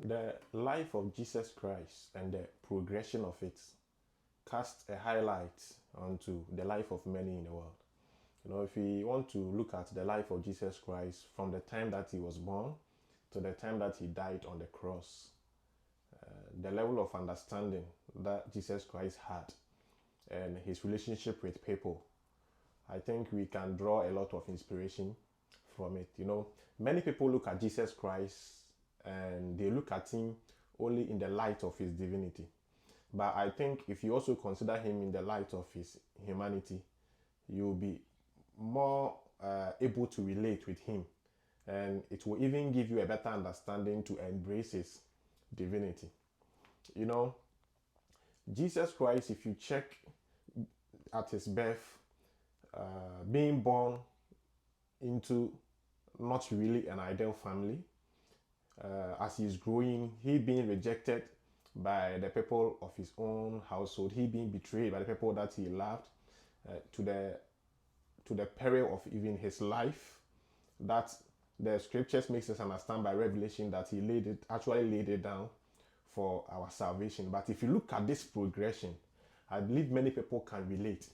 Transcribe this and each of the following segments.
The life of Jesus Christ and the progression of it cast a highlight onto the life of many in the world. If we want to look at the life of Jesus Christ from the time that he was born to the time that he died on the cross, the level of understanding that Jesus Christ had and his relationship with people, I think we can draw a lot of inspiration from it. Many people look at Jesus Christ and they look at him only in the light of his divinity. But I think if you also consider him in the light of his humanity, you'll be more able to relate with him. And it will even give you a better understanding to embrace his divinity. You know, Jesus Christ, if you check at his birth, being born into not really an ideal family, as he's growing, he being rejected by the people of his own household, he being betrayed by the people that he loved, to the peril of even his life, that the scriptures makes us understand by revelation that he actually laid it down for our salvation. But if you look at this progression, I believe many people can relate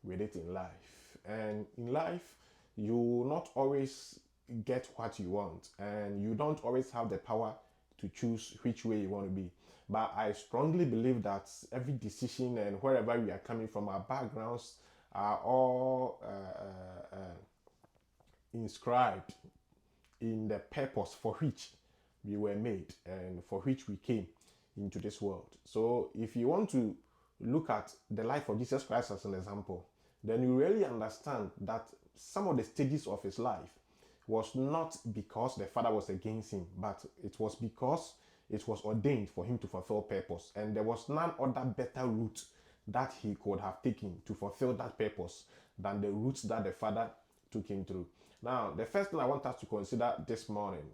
with it in life. And in life, you will not always get what you want, and you don't always have the power to choose which way you want to be. But I strongly believe that every decision and wherever we are coming from, our backgrounds are all inscribed in the purpose for which we were made and for which we came into this world. So if you want to look at the life of Jesus Christ as an example, then you really understand that some of the stages of his life was not because the Father was against him, but it was because it was ordained for him to fulfill purpose. And there was none other better route that he could have taken to fulfill that purpose than the routes that the Father took him through. Now, the first thing I want us to consider this morning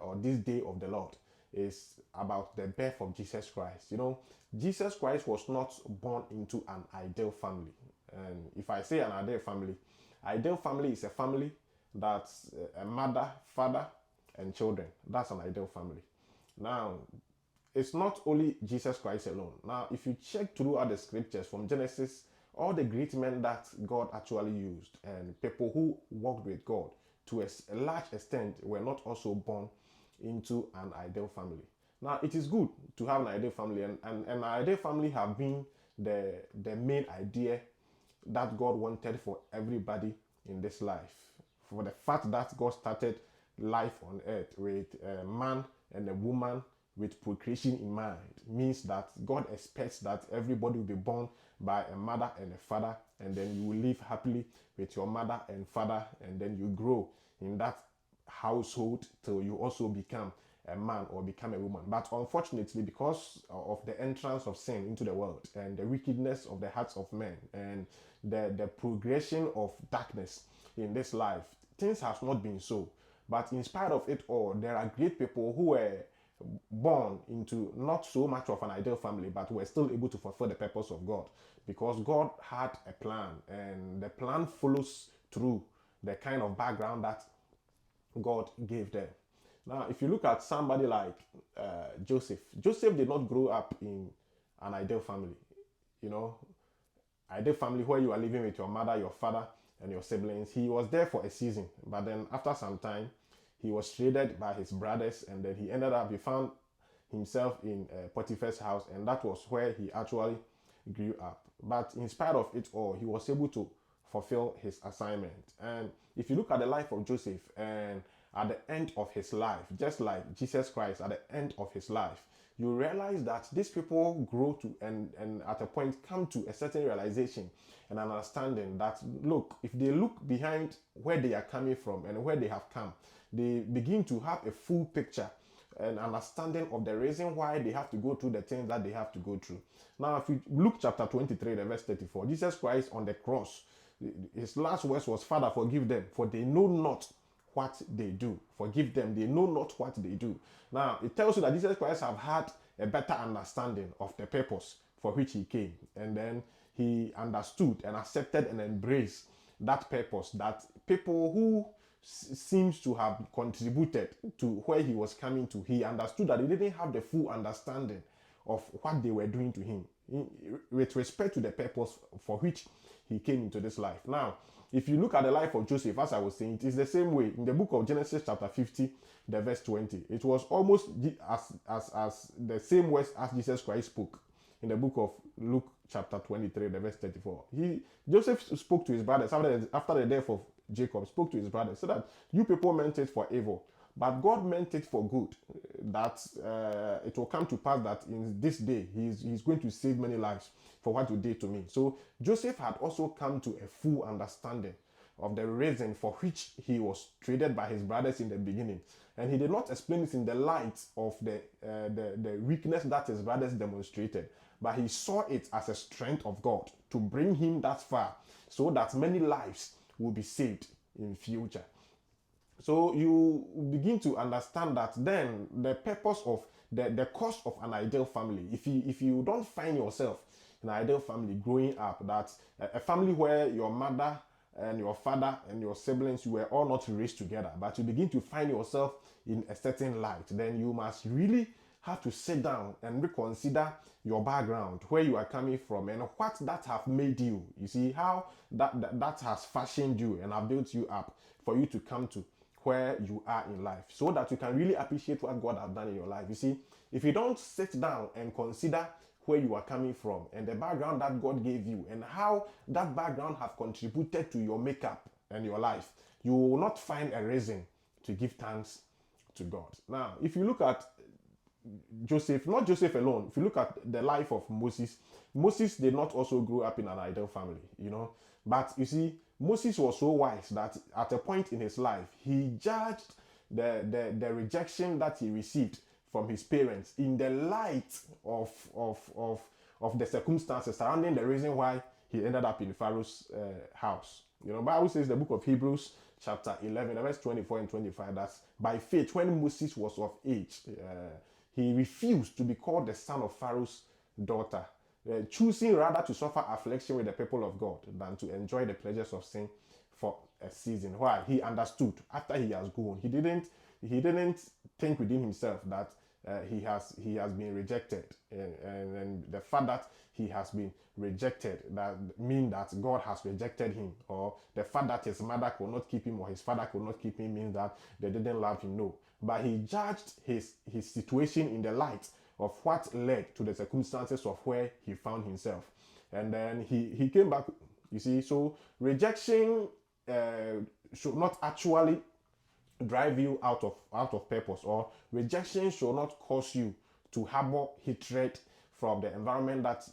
or this day of the Lord is about the birth of Jesus Christ. Jesus Christ was not born into an ideal family. And if I say an ideal family is a family that's a mother, father, and children. That's an ideal family. Now, it's not only Jesus Christ alone. Now, if you check throughout the scriptures from Genesis, all the great men that God actually used and people who walked with God to a large extent were not also born into an ideal family. Now, it is good to have an ideal family, and an ideal family have been the main idea that God wanted for everybody in this life. For the fact that God started life on earth with a man and a woman with procreation in mind means that God expects that everybody will be born by a mother and a father, and then you will live happily with your mother and father, and then you grow in that household till you also become a man or become a woman. But unfortunately, because of the entrance of sin into the world and the wickedness of the hearts of men and the progression of darkness in this life, things have not been so. But in spite of it all, there are great people who were born into not so much of an ideal family, but were still able to fulfill the purpose of God, because God had a plan, and the plan follows through the kind of background that God gave them. Now, if you look at somebody like Joseph did not grow up in an ideal family. You know, ideal family where you are living with your mother, your father, and your siblings. He was there for a season, but then after some time, he was traded by his brothers, and then he found himself in Potiphar's house, and that was where he actually grew up. But in spite of it all, he was able to fulfill his assignment. And if you look at the life of Joseph, and at the end of his life, just like Jesus Christ at the end of his life, you realize that these people grow to and at a point come to a certain realization and understanding that, look, if they look behind where they are coming from and where they have come, they begin to have a full picture and understanding of the reason why they have to go through the things that they have to go through. Now, if you Luke chapter 23, the verse 34, Jesus Christ on the cross, his last words was, Father, forgive them, for they know not what they do. Forgive them, they know not what they do. Now, it tells you that Jesus Christ have had a better understanding of the purpose for which he came. And then he understood and accepted and embraced that purpose, that people who seems to have contributed to where he was coming to. He understood that he didn't have the full understanding of what they were doing to him with respect to the purpose for which he came into this life. Now, if you look at the life of Joseph, as I was saying, it is the same way. In the book of Genesis chapter 50, the verse 20, it was almost as the same words as Jesus Christ spoke in the book of Luke chapter 23, the verse 34. Joseph spoke to his brothers after the death of Jacob, spoke to his brothers, so that you people meant it for evil, but God meant it for good, that it will come to pass that in this day he's going to save many lives for what you did to me. So Joseph had also come to a full understanding of the reason for which he was treated by his brothers in the beginning, and he did not explain it in the light of the weakness that his brothers demonstrated, but he saw it as a strength of God to bring him that far, so that many lives will be saved in future. So you begin to understand that then the purpose of the cost of an ideal family, if you don't find yourself in an ideal family growing up, that's a family where your mother and your father and your siblings, you were all not raised together, but you begin to find yourself in a certain light, then you must really have to sit down and reconsider your background, where you are coming from, and what that have made you. You see how that has fashioned you and have built you up for you to come to where you are in life, so that you can really appreciate what God has done in your life. You see, if you don't sit down and consider where you are coming from and the background that God gave you and how that background have contributed to your makeup and your life, you will not find a reason to give thanks to God. Now, if you look at Joseph, not Joseph alone, if you look at the life of Moses, Moses did not also grow up in an ideal family, but you see, Moses was so wise that at a point in his life, he judged the rejection that he received from his parents in the light of the circumstances surrounding the reason why he ended up in Pharaoh's house. Bible says, the book of Hebrews chapter 11, verse 24 and 25, that by faith, when Moses was of age, he refused to be called the son of Pharaoh's daughter, choosing rather to suffer affliction with the people of God than to enjoy the pleasures of sin for a season. Why? He understood after he has grown. He didn't think within himself that he has been rejected, and the fact that he has been rejected, that mean that God has rejected him, or the fact that his mother could not keep him or his father could not keep him means that they didn't love him. No, but he judged his situation in the light of what led to the circumstances of where he found himself, and then he came back. You see, so rejection should not actually drive you out of purpose, or rejection should not cause you to harbor hatred from the environment that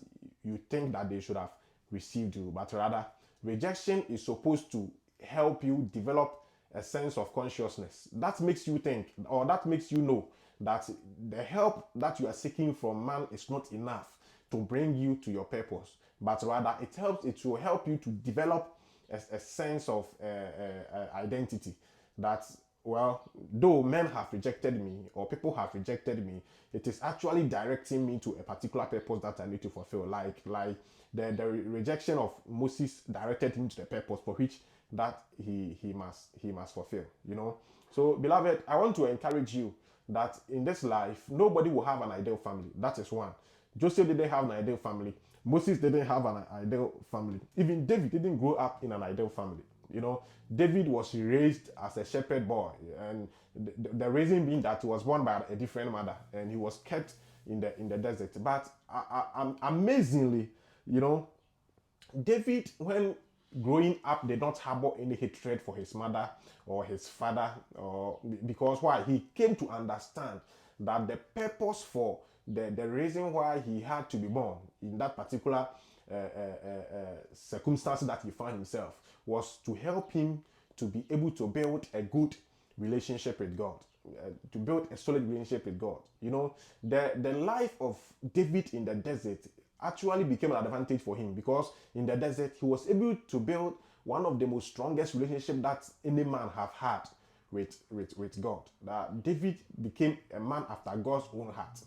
you think that they should have received you, but rather rejection is supposed to help you develop a sense of consciousnness that makes you think, or that makes you know that the help that you are seeking from man is not enough to bring you to your purpose, but rather it will help you to develop a sense of identity that, well, though men have rejected me or people have rejected me, it is actually directing me to a particular purpose that I need to fulfill. Like the rejection of Moses directed him to the purpose for which that he must fulfill. So, beloved, I want to encourage you that in this life, nobody will have an ideal family. That is one. Joseph didn't have an ideal family. Moses didn't have an ideal family. Even David didn't grow up in an ideal family. David was raised as a shepherd boy, and the reason being that he was born by a different mother, and he was kept in the desert. But amazingly, David, when growing up, did not harbor any hatred for his mother or his father, or because why? He came to understand that the purpose for the reason why he had to be born in that particular circumstance that he found himself was to help him to be able to build a good relationship with God, to build a solid relationship with God. The life of David in the desert actually became an advantage for him, because in the desert he was able to build one of the most strongest relationships that any man have had with God. That David became a man after God's own heart.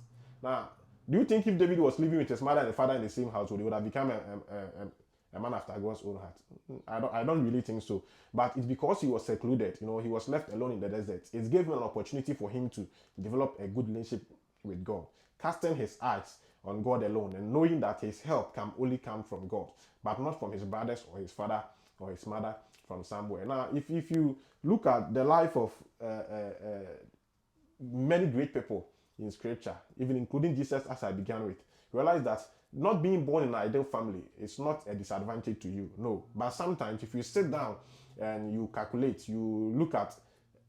Now, do you think if David was living with his mother and his father in the same house, he would have become a man after God's own heart. I don't really think so. But it's because he was secluded, he was left alone in the desert. It gave him an opportunity for him to develop a good relationship with God, casting his eyes on God alone and knowing that his help can only come from God, but not from his brothers or his father or his mother from somewhere. Now, if you look at the life of many great people in scripture, even including Jesus, as I began with, realize that not being born in an ideal family is not a disadvantage to you. No. But sometimes if you sit down and you calculate, you look at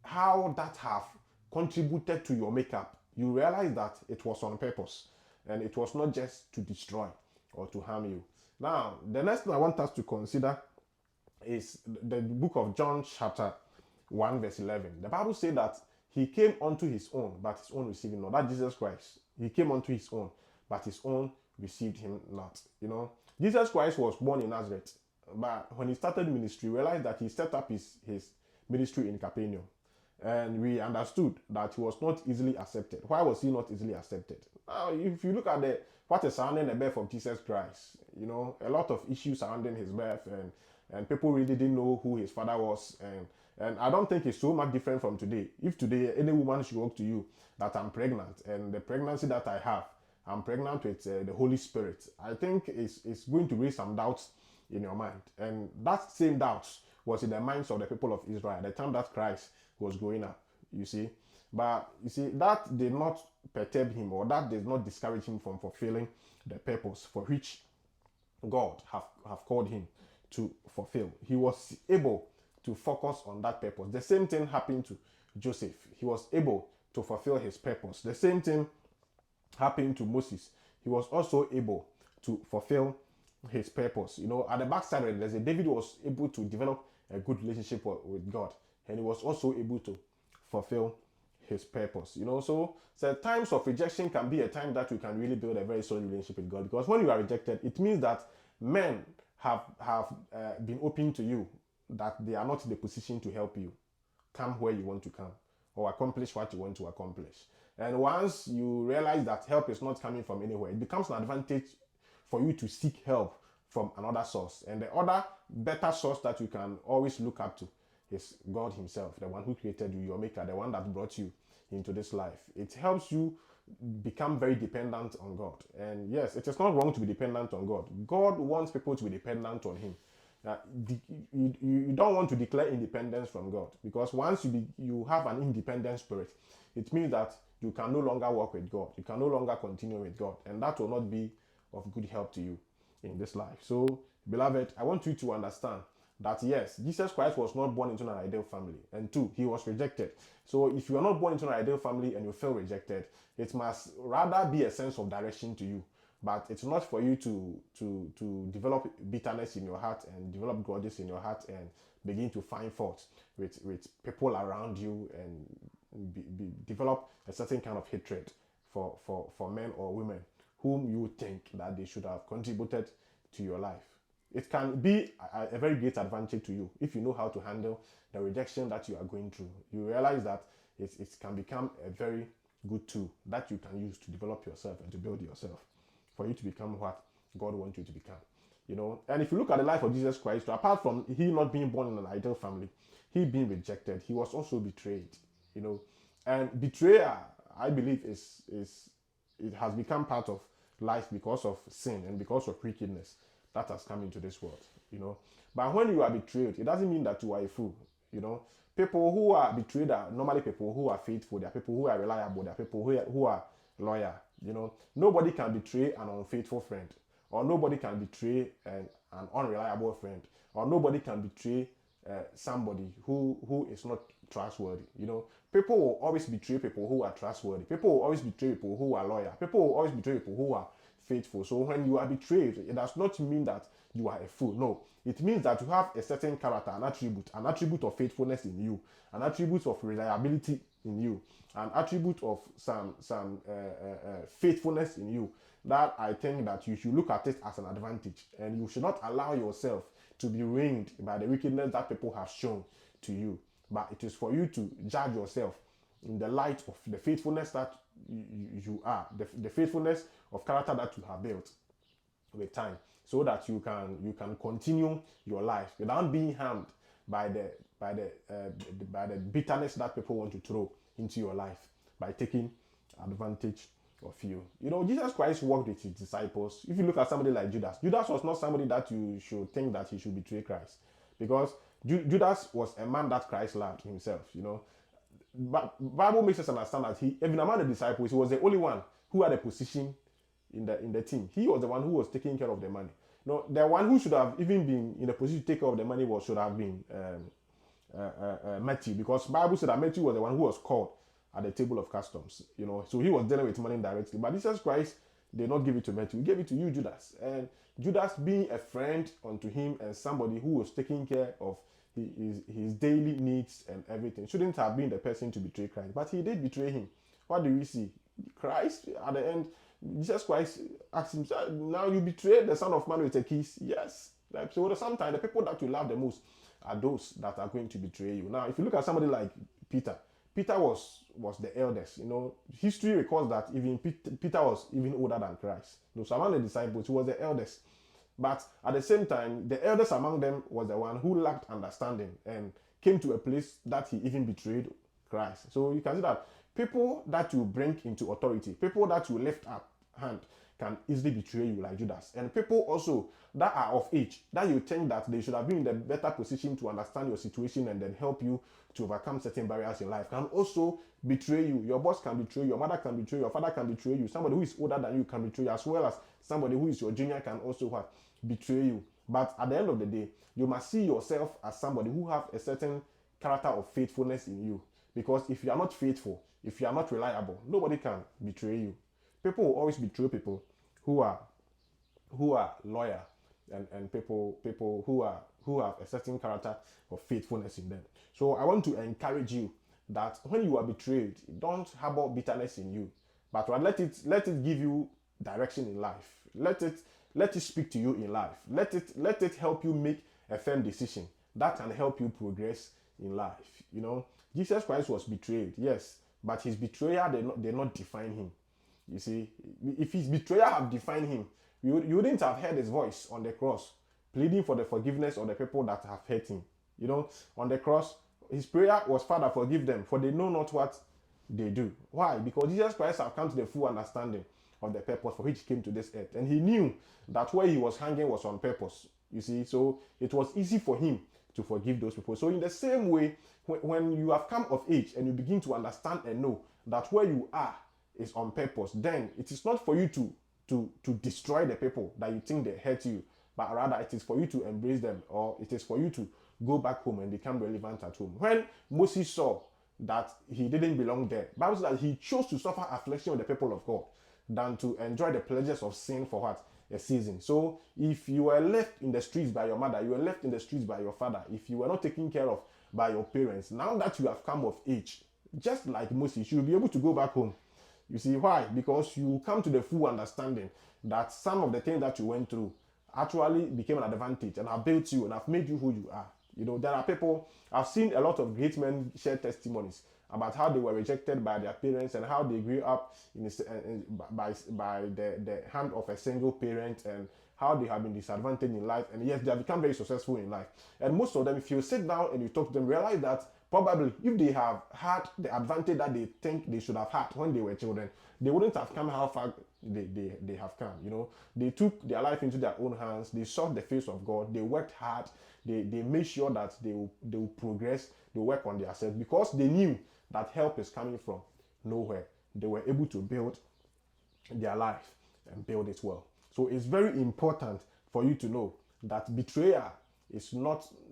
how that have contributed to your makeup, you realize that it was on purpose and it was not just to destroy or to harm you. Now, the next thing I want us to consider is the book of John chapter 1 verse 11. The Bible says that he came unto his own, but his own received him not. That Jesus Christ. He came unto his own, but his own received him not. Jesus Christ was born in Nazareth, but when he started ministry, he realized that he set up his ministry in Capernaum. And we understood that he was not easily accepted. Why was he not easily accepted? If you look at what is surrounding the birth of Jesus Christ, a lot of issues surrounding his birth, and people really didn't know who his father was, and I don't think it's so much different from today. If today any woman should walk to you that I'm pregnant, and the pregnancy that I have, I'm pregnant with the Holy Spirit, I think it's going to raise some doubts in your mind. And that same doubts was in the minds of the people of Israel at the time that Christ was growing up, you see. But you see, that did not perturb him, or that did not discourage him from fulfilling the purpose for which God have called him to fulfill. He was able to focus on that purpose. The same thing happened to Joseph. He was able to fulfill his purpose. The same thing happened to Moses. He was also able to fulfill his purpose. At the backside of it, David was able to develop a good relationship with God, and he was also able to fulfill his purpose. So times of rejection can be a time that you can really build a very solid relationship with God, because when you are rejected, it means that men have been open to you, that they are not in the position to help you come where you want to come or accomplish what you want to accomplish. And once you realize that help is not coming from anywhere, it becomes an advantage for you to seek help from another source. And the other better source that you can always look up to is God himself, the one who created you, your maker, the one that brought you into this life. It helps you become very dependent on God. And yes, it is not wrong to be dependent on God. God wants people to be dependent on him. You don't want to declare independence from God, because once you have an independent spirit, it means that you can no longer walk with God. You can no longer continue with God, and that will not be of good help to you in this life. So, beloved, I want you to understand that yes, Jesus Christ was not born into an ideal family, and two, he was rejected. So if you are not born into an ideal family and you feel rejected, it must rather be a sense of direction to you. But it's not for you to develop bitterness in your heart and develop grudges in your heart and begin to find fault with people around you and develop a certain kind of hatred for men or women whom you think that they should have contributed to your life. It can be a very great advantage to you if you know how to handle the rejection that you are going through. You realize that it can become a very good tool that you can use to develop yourself and to build yourself, for you to become what God wants you to become. And if you look at the life of Jesus Christ, apart from he not being born in an ideal family, he being rejected, he was also betrayed. And betrayal, I believe, it has become part of life because of sin and because of wickedness that has come into this world. But when you are betrayed, it doesn't mean that you are a fool. People who are betrayed are normally people who are faithful. They are people who are reliable. They are people who are loyal. Nobody can betray an unfaithful friend, or nobody can betray an unreliable friend, or nobody can betray somebody who is not trustworthy. People will always betray people who are trustworthy. People will always betray people who are loyal. People will always betray people who are faithful. So when you are betrayed, it does not mean that you are a fool. No, it means that you have a certain character, an attribute of faithfulness in you, an attribute of reliability in you, an attribute of some faithfulness in you, that I think that you should look at it as an advantage, and you should not allow yourself to be ruined by the wickedness that people have shown to you. But it is for you to judge yourself in the light of the faithfulness that you are, the faithfulness of character that you have built. with time, so that you can continue your life without being harmed by the bitterness that people want to throw into your life by taking advantage of you. You know, Jesus Christ worked with his disciples. If you look at somebody like Judas, Judas was not somebody that you should think that he should betray Christ, because Judas was a man that Christ loved himself. You know, but Bible makes us understand that he, even among the disciples, he was the only one who had a position in the team. He was the one who was taking care of the money. No, the one who should have even been in a position to take care of the money should have been Matthew, because Bible said that Matthew was the one who was called at the table of customs. You know, so he was dealing with money directly. But Jesus Christ did not give it to Matthew; he gave it to you, Judas. And Judas, being a friend unto him and somebody who was taking care of his daily needs and everything, shouldn't have been the person to betray Christ. But he did betray him. What do we see? Christ at the end, Jesus Christ asked him, now you betrayed the Son of Man with a kiss. Yes. Like, so sometimes the people that you love the most are those that are going to betray you. Now, if you look at somebody like Peter, Peter was the eldest. You know, history records that even Peter was even older than Christ. You know, so among the disciples, he was the eldest. But at the same time, the eldest among them was the one who lacked understanding and came to a place that he even betrayed Christ. So you can see that people that you bring into authority, people that you lift up hand, can easily betray you like Judas. And people also that are of age, that you think that they should have been in a better position to understand your situation and then help you to overcome certain barriers in life, can also betray you. Your boss can betray you, your mother can betray you, your father can betray you, somebody who is older than you can betray you, as well as somebody who is your junior can also what? Betray you. But at the end of the day, you must see yourself as somebody who have a certain character of faithfulness in you. Because if you are not faithful, if you are not reliable, nobody can betray you. People will always betray people who are loyal, and people who have a certain character of faithfulness in them. So I want to encourage you that when you are betrayed, don't harbor bitterness in you, but let it give you direction in life. Let it speak to you in life. Let it help you make a firm decision that can help you progress in life. You know, Jesus Christ was betrayed, yes, but his betrayal did not define him. You see, if his betrayer had defined him, you wouldn't have heard his voice on the cross pleading for the forgiveness of the people that have hurt him. You know, on the cross, his prayer was, Father, forgive them, for they know not what they do. Why? Because Jesus Christ have come to the full understanding of the purpose for which he came to this earth. And he knew that where he was hanging was on purpose. You see, so it was easy for him to forgive those people. So in the same way, when you have come of age and you begin to understand and know that where you are is on purpose, then it is not for you to destroy the people that you think they hurt you, but rather it is for you to embrace them, or it is for you to go back home and become relevant at home. When Moses saw that he didn't belong there, Bible says that he chose to suffer affliction with the people of God than to enjoy the pleasures of sin for what? A season. So if you were left in the streets by your mother, you were left in the streets by your father, if you were not taken care of by your parents, now that you have come of age, just like Moses, you'll be able to go back home. You see why? Because you come to the full understanding that some of the things that you went through actually became an advantage and have built you and have made you who you are. You know, there are people, I've seen a lot of great men share testimonies about how they were rejected by their parents and how they grew up by the hand of a single parent, and how they have been disadvantaged in life, and yes, they have become very successful in life. And most of them, if you sit down and you talk to them, realize that probably if they have had the advantage that they think they should have had when they were children, they wouldn't have come how far they have come. You know, they took their life into their own hands, they sought the face of God, they worked hard, they made sure that they will progress, they work on themselves, because they knew that help is coming from nowhere. They were able to build their life and build it well. So it's very important for you to know that betrayal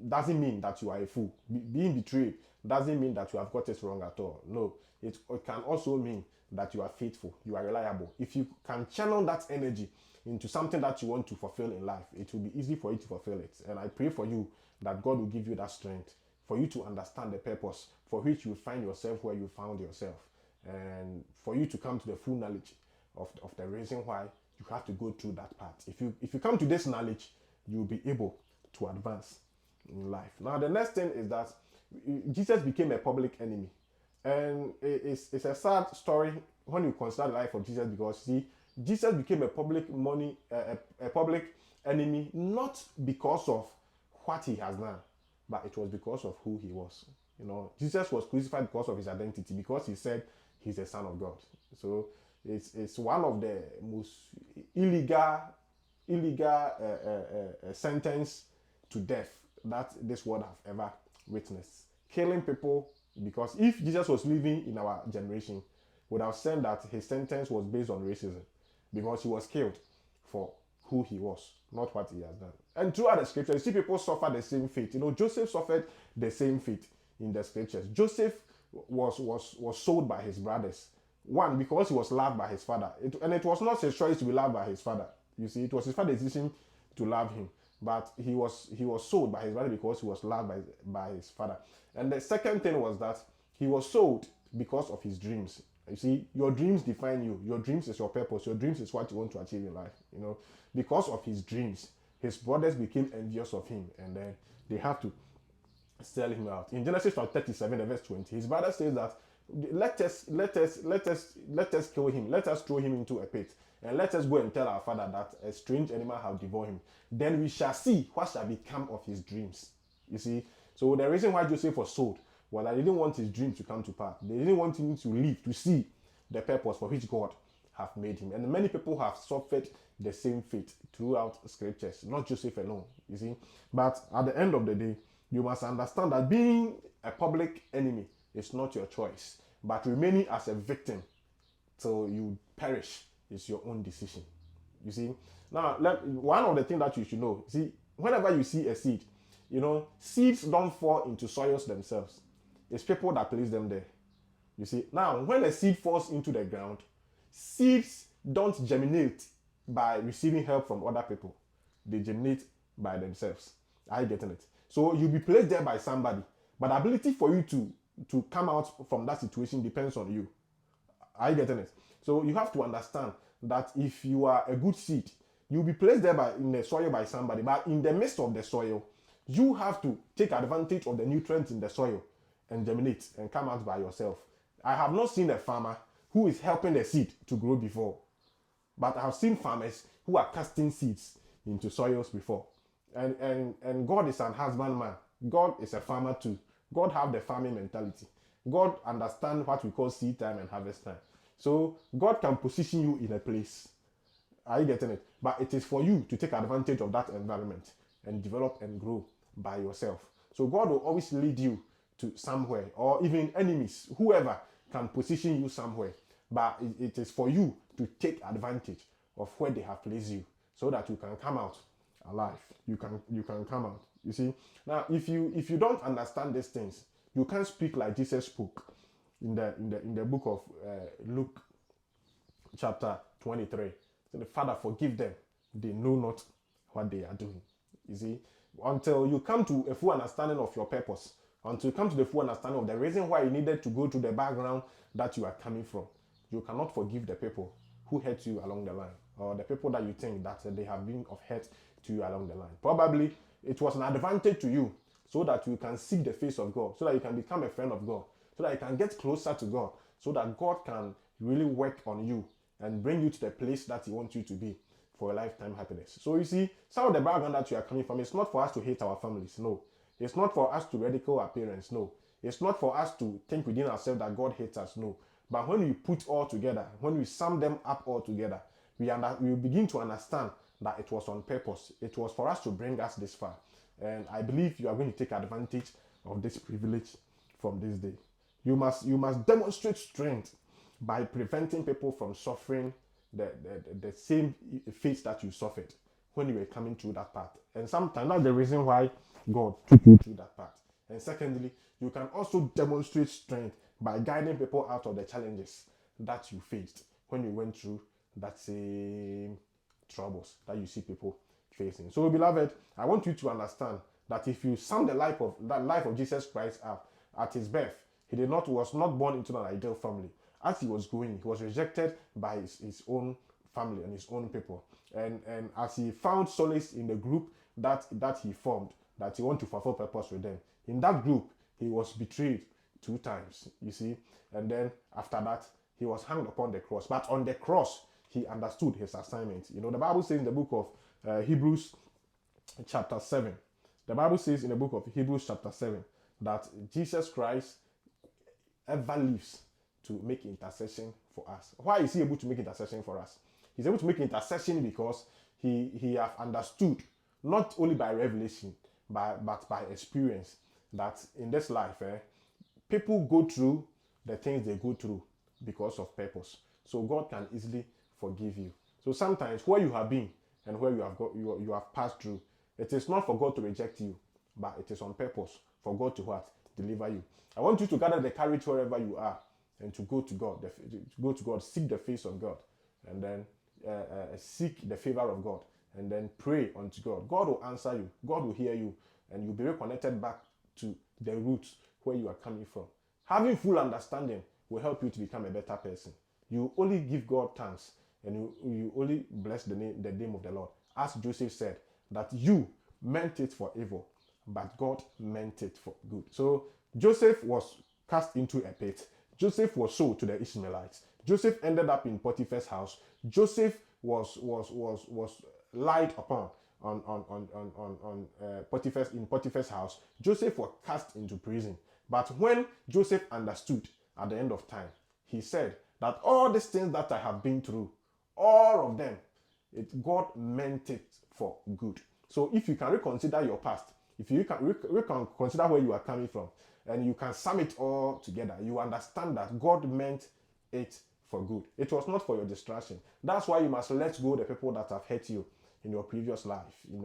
doesn't mean that you are a fool. Being betrayed doesn't mean that you have got it wrong at all. No, it can also mean that you are faithful, you are reliable. If you can channel that energy into something that you want to fulfill in life, it will be easy for you to fulfill it. And I pray for you that God will give you that strength for you to understand the purpose for which you find yourself where you found yourself, and for you to come to the full knowledge of the reason why you have to go through that path. If you come to this knowledge, you'll be able to advance in life. Now, the next thing is that Jesus became a public enemy. And it's a sad story when you consider the life of Jesus, because see, Jesus became a public money, a public enemy, not because of what he has done, but it was because of who he was. Jesus was crucified because of his identity, because he said he's the Son of God. So it's one of the most illegal sentence to death that this world have ever witnessed. Killing people, because if Jesus was living in our generation, would have said that his sentence was based on racism, because he was killed for who he was, not what he has done. And throughout the scriptures, you see people suffer the same fate. Joseph suffered the same fate in the scriptures. Joseph was sold by his brothers. One, because he was loved by his father. And it was not his choice to be loved by his father. You see, it was his father's decision to love him. But he was sold by his brother because he was loved by his father. And the second thing was that he was sold because of his dreams. You see, your dreams define you. Your dreams is your purpose. Your dreams is what you want to achieve in life. Because of his dreams, his brothers became envious of him, and then they have to sell him out. In Genesis chapter 37, verse 20, his brother says that let us kill him, let us throw him into a pit, and let us go and tell our father that a strange animal have devoured him. Then we shall see what shall become of his dreams. You see, so the reason why Joseph was sold was that they didn't want his dreams to come to pass. They didn't want him to live, to see the purpose for which God have made him. And many people have suffered the same fate throughout scriptures, not Joseph alone, you see. But at the end of the day, you must understand that being a public enemy is not your choice, but remaining as a victim till you perish is your own decision. You see. Now, one of the things that you should know, see, whenever you see a seed, seeds don't fall into soils themselves. It's people that place them there. You see. Now, when a seed falls into the ground, seeds don't germinate by receiving help from other people. They germinate by themselves. Are you getting it? So you'll be placed there by somebody, but the ability for you to come out from that situation depends on you. Are you getting it? So you have to understand that if you are a good seed, you'll be placed there in the soil by somebody, but in the midst of the soil, you have to take advantage of the nutrients in the soil and germinate and come out by yourself. I have not seen a farmer who is helping the seed to grow before, but I have seen farmers who are casting seeds into soils before. And God is an husbandman. God is a farmer too. God have the farming mentality. God understands what we call seed time and harvest time. So God can position you in a place. Are you getting it? But it is for you to take advantage of that environment and develop and grow by yourself. So God will always lead you to somewhere, or even enemies, whoever can position you somewhere. But it is for you to take advantage of where they have placed you, so that you can come out alive. You can come out. You see. Now, if you don't understand these things, you can't speak like Jesus spoke in the book of Luke, chapter 23. So the Father, forgive them; they know not what they are doing. You see, until you come to a full understanding of your purpose, until you come to the full understanding of the reason why you needed to go to the background that you are coming from, you cannot forgive the people who hurt you along the line, or the people that you think that they have been of hurt to you along the line. Probably it was an advantage to you, so that you can seek the face of God, so that you can become a friend of God, so that you can get closer to God, so that God can really work on you and bring you to the place that He wants you to be for a lifetime happiness. So you see, some of the background that you are coming from, it's not for us to hate our families, no. It's not for us to ridicule our parents, no. It's not for us to think within ourselves that God hates us, no. But when we put all together, when we sum them up all together, we begin to understand that it was on purpose. It was for us to bring us this far. And I believe you are going to take advantage of this privilege from this day. You must demonstrate strength by preventing people from suffering the same fate that you suffered when you were coming through that path. And sometimes that's the reason why God took you through that path. And secondly, you can also demonstrate strength by guiding people out of the challenges that you faced when you went through that same troubles that you see people facing. So, beloved, I want you to understand that if you sum the life of Jesus Christ up at his birth, he was not born into an ideal family. As he was growing, he was rejected by his own family and his own people. And as he found solace in the group that he formed, that he wanted to fulfill purpose with them, in that group, he was betrayed 2 times, you see. And then after that, he was hung upon the cross. But on the cross, he understood his assignment. You know, the Bible says in the book of Hebrews chapter 7, the Bible says in the book of Hebrews chapter 7 that Jesus Christ ever lives to make intercession for us. Why is he able to make intercession for us? He's able to make intercession because he have understood, not only by revelation, but by experience, that in this life, people go through the things they go through because of purpose. So God can easily forgive you. So sometimes where you have been and where you have passed through, it is not for God to reject you, but it is on purpose for God to what? Deliver you. I want you to gather the courage wherever you are and to go to God, seek the face of God, and then seek the favor of God, and then pray unto God. God will answer you. God will hear you, and you'll be reconnected back to the roots where you are coming from. Having full understanding will help you to become a better person. You only give God thanks, and you only bless the name of the Lord. As Joseph said, that you meant it for evil, but God meant it for good. So Joseph was cast into a pit. Joseph was sold to the Ishmaelites. Joseph ended up in Potiphar's house. Joseph was lied upon on Potiphar's house. Joseph was cast into prison. But when Joseph understood at the end of time, he said that all these things that I have been through, all of them, God meant it for good. So if you can reconsider your past, if you can consider where you are coming from, and you can sum it all together, you understand that God meant it for good. It was not for your distraction. That's why you must let go of the people that have hurt you in your previous life, in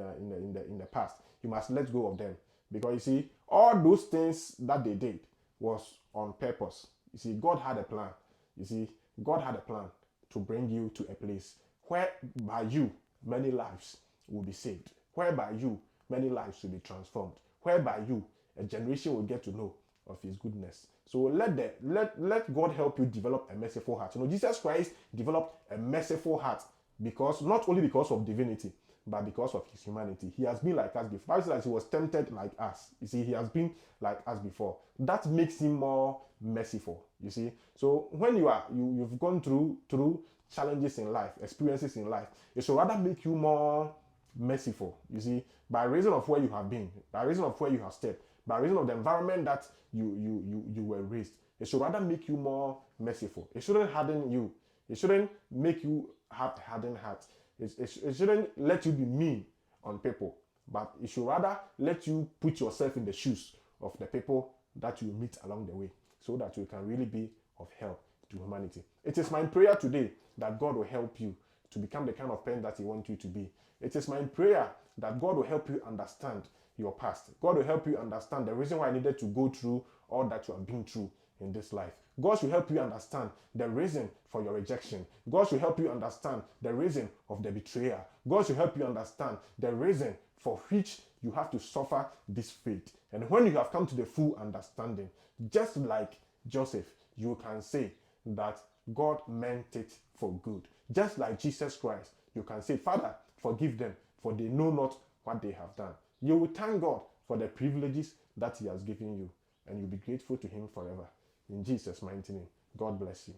the past. You must let go of them, because you see, all those things that they did was on purpose. You see, God had a plan. You see, God had a plan to bring you to a place where by you many lives will be saved, whereby you many lives will be transformed, whereby you a generation will get to know of his goodness. So let God help you develop a merciful heart. You know, Jesus Christ developed a merciful heart because not only because of divinity, but because of his humanity. He has been like us before. Bible says he was tempted like us. You see, he has been like us before. That makes him more merciful. You see, so when you've gone through challenges in life, experiences in life, it should rather make you more merciful. You see, by reason of where you have been, by reason of where you have stepped, by reason of the environment that you were raised, it should rather make you more merciful. It shouldn't harden you. It shouldn't make you have a hardened heart. It shouldn't let you be mean on people, but it should rather let you put yourself in the shoes of the people that you meet along the way, so that you can really be of help to humanity. It is my prayer today that God will help you to become the kind of parent that he wants you to be. It is my prayer that God will help you understand your past. God will help you understand the reason why I needed to go through all that you have been through in this life. God should help you understand the reason for your rejection. God should help you understand the reason of the betrayer. God should help you understand the reason for which you have to suffer this fate. And when you have come to the full understanding, just like Joseph, you can say that God meant it for good. Just like Jesus Christ, you can say, Father, forgive them, for they know not what they have done. You will thank God for the privileges that he has given you, and you'll be grateful to him forever. In Jesus' mighty name, God bless you.